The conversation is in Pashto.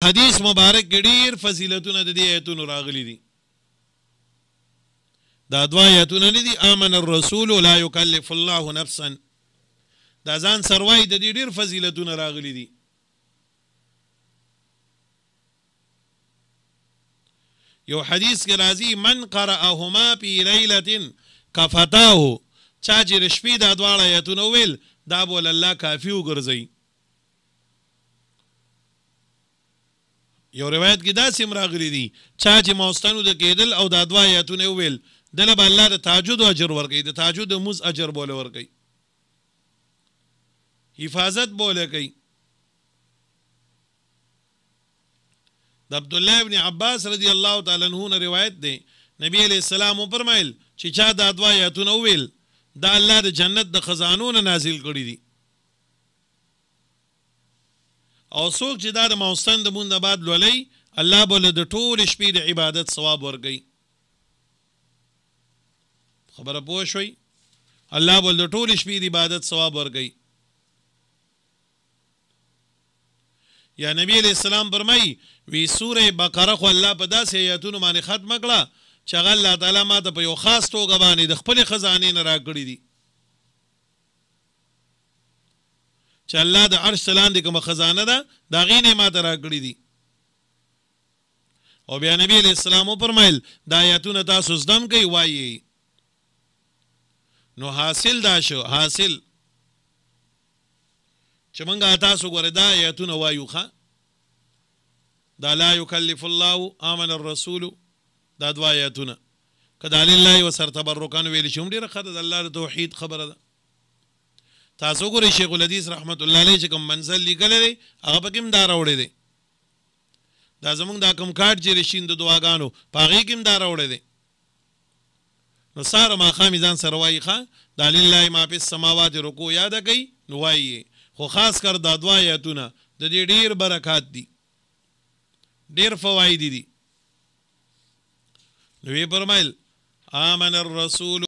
حدیث مبارک کې ډېر فضیلتونه د دې آیتونو راغلي دي. دا دوه آیتونه نه دي آمن الرسول لا یکلف الله نفسا، دا ځان سروای د دې ډېر فضیلتونه راغلي دي. یو حدیث کې راځي من قرأهما فی لیلة کفتاه، چا چې د شپې دا دواړه آیتونه وویل دا به ول الله کافي وګرځوي. یو روایت کې داسې هم راغلي دي چا چې ماوستنو د کېدل او دا دوه آیتونه وویل دله به الله د تهجد اجر ورکوي، د تهجد د مونځ اجر بوله ورکوي، حفاظت بوله کوي. د عبدالله ابن عباس رضی الله تعالی عنہ نه روایت دی نبی علیہ السلام فرمایل چې چا دا دوه آیتونه وویل دا الله د جنت د خزانو نه نازل کړي دي، او څوک چې دا د ماوستن د مونځ نه بعد لولي الله به له د ټولې شپې د عبادت ثواب ورکوي. خبره پوه شوي؟ الله به له د ټولې شپې د عبادت ثواب ورکوي. یا نبی علیہ السلام فرمایي وی سوره بقره خو الله په داسې آیاتونو باندې ختمه کړه چې هغه الله تعالی ما ته په یو خاص توګه باندې د خپلې خزانې نه راکړي دي، چې الله د عرش لاندې کومه خزانه ده د هغې نه یې ما ته راکړي دي. او بیا نبی علیہ السلام وفرمایل دا آیاتونه تاسو زده هم کوئ وایي. نو حاصل دا شو، حاصل چې موږ تاسو ګوره دا آیاتونه وایو ښه، دا لا یکلف الله آمن الرسول دا دوه آیاتونه که دا لله وسر تبرکان ویل شي هم ډېره ښه ده، د الله د توحید خبره ده. تاسو ګورئ شیخ الحدیث رحمت الله علیه چې کوم منزل لیکلی دی هغه پکې هم دا راوړی دی، دا زمونږ دا کوم کارډ چې رشین د دعاګانو په هغې کې هم دا راوړی دی. نو سهار ماښام یې ځان سره وایي ښه دا لله ما فی السماوات رکوع یاده کوي نو وایي، خو خاص کر دا دوه آیاتونه د دې ډېر برکات دي، ډېر فواید دي. نو یې فرمایل آمن الرسول